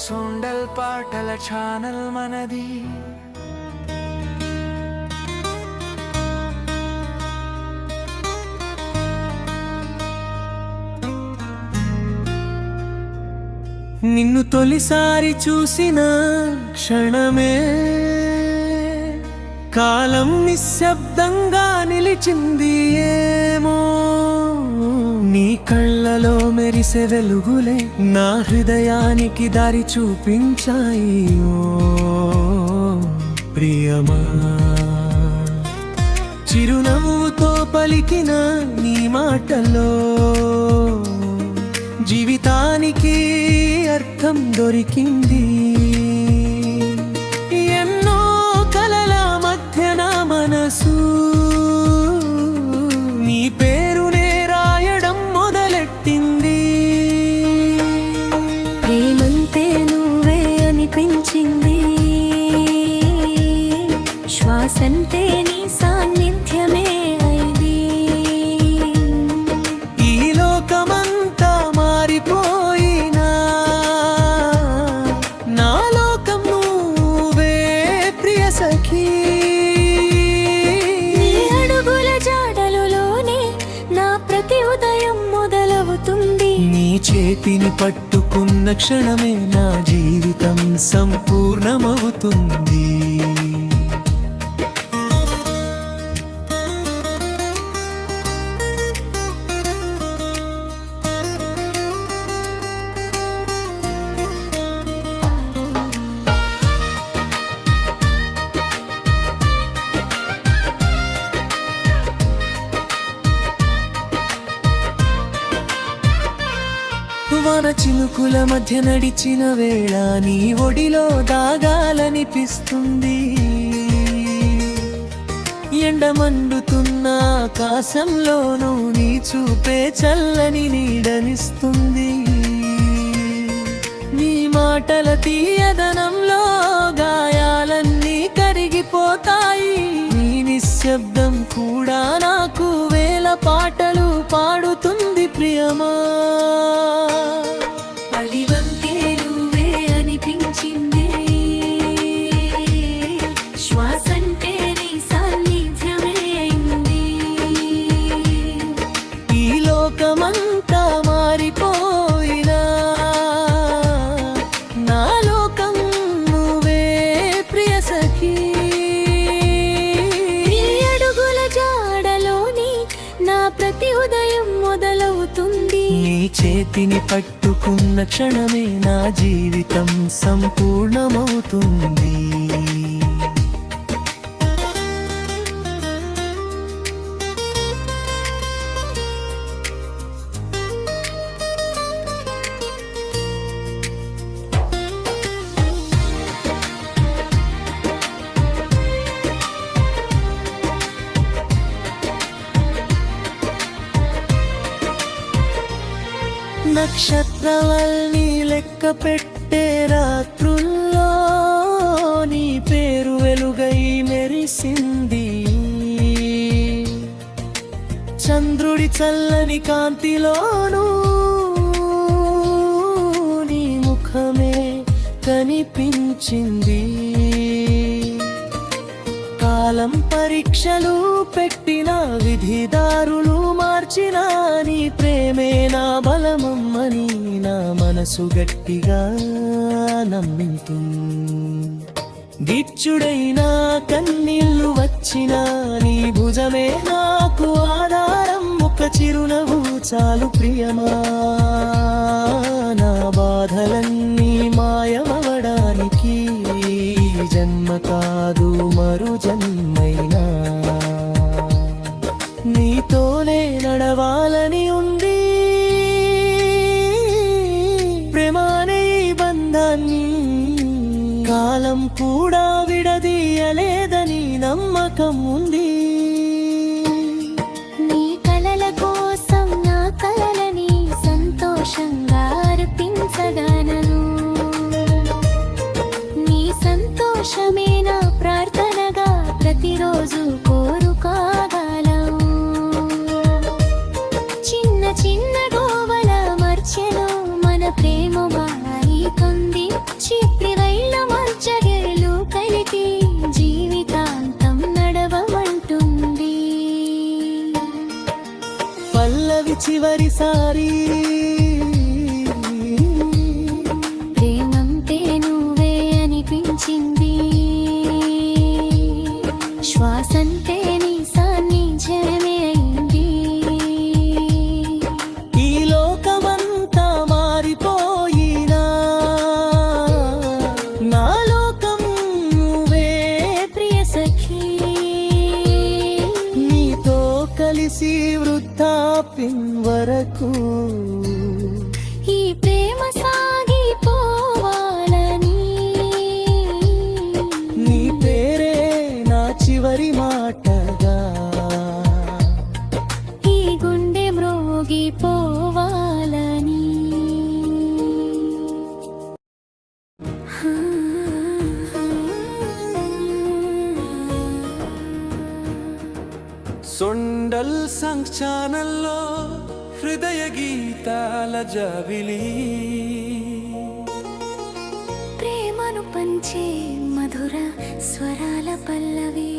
సొండల్ పాటల ఛానల్ మనది. నిన్ను తొలిసారి చూసిన క్షణమే కాలం నిశ్శబ్దంగా నిలిచింది ఏమో. నీ కళ్ళలో మెరిసే వెలుగులే నా హృదయానికి దారి చూపించాయి. ఓ ప్రియమా, చిరునవ్వుతో పలికిన నీ మాటలో జీవితానికి అర్థం దొరికింది. ఎన్నో కలల మధ్య నా మనసు నీ పేరునే రాయడం మొదలెట్టింది. ప్రేమంతే నువ్వే అనిపించింది, శ్వాసంతే నీ సాన్నిధ్యమే అయింది. ఈ లోకమంతా మారిపోయినా నా లోకం నువ్వే ప్రియ సఖీ. నీ అడుగుల జాడలులోనే నా ప్రతి ఉదయం మొదలవుతుంది. నీ చేతిని పట్టుకున్న క్షణమే నా జీవితం సంపూర్ణమవుతుంది. వాన చినుకుల మధ్య నడిచిన వేళ నీ ఒడిలో దాగాలనిపిస్తుంది. ఎండ మండుతున్న ఆకాశంలోనూ నీ చూపే చల్లని నీడనిస్తుంది. నీ మాటల తీయదనంలో గాయాలన్నీ కరిగిపోతాయి. నీ నిశ్శబ్దం కూడా నాకు వేల పాటలు పాడుతుంది ప్రియమా. పలివంతే నువ్వే అనిపించింది, శ్వాసంటే నీ సాన్నిధ్యమే అయింది. ఈ లోకమంతా మారిపోయినా నా లోకం నువ్వే ప్రియ సఖీ. నీ అడుగుల జాడలోని నా ప్రతి ఉదయం మొదలవుతుంది. నీ చేతిని పట్టుకున్న క్షణమే నా జీవితం సంపూర్ణమవుతుంది. నక్షత్రాల్ని లెక్క పెట్టే రాత్రుల్లో నీ పేరు వెలుగై మెరిసింది. చంద్రుడి చల్లని కాంతిలోనూ నీ ముఖమే కనిపించింది. కాలం పరీక్షలు పెట్టిన విధిదారులు మార్చిన నీ ప్రేమే నా బలమమ్మని నా మనసు గట్టిగా నమ్మింతుంది. గిచ్చుడైనా కన్నీళ్లు వచ్చిన నీ భుజమే నాకు ఆధారం. ఒక చిరునవ్వు చాలు ప్రియమా, నా బాధలన్నీ మాయమవడానికి. జన్మ కాదు మరు జన్మైనా నీతోనే నడవాలని ఉంది. ప్రేమానే ఈ బంధాన్ని కాలం కూడా విడదీయలేదని నమ్మకం ఉంది. నీ కలల కోసం నా కలలని సంతోషంగా అర్పించగలను. నీ సంతోషమే నా ప్రార్థనగా ప్రతిరోజు కోరుకోగలం. చిన్న చిన్న గోవల మర్చెలో మన ప్రేమ బాయి కొంది. చివరిసారి ప్రేమంతే నువ్వే అనిపించింది శ్వాసంతే నీ సాన్నిధ్యమే అయింది ఈ లోకమంతా మారిపోయినా నా లోకం నువ్వే ప్రియ సఖీ నీతో కలిసి వృద్ధాప్యం వరకు ఈ ప్రేమ సాగిపోవాలని నీ పేరే నా చివరి మాటగా ఈ గుండె మ్రోగిపోవాలని సొండల్ సంగ్ ఛానల్లో హృదయ గీతాల జావిలి ప్రేమను పంచే మధుర స్వరాల పల్లవి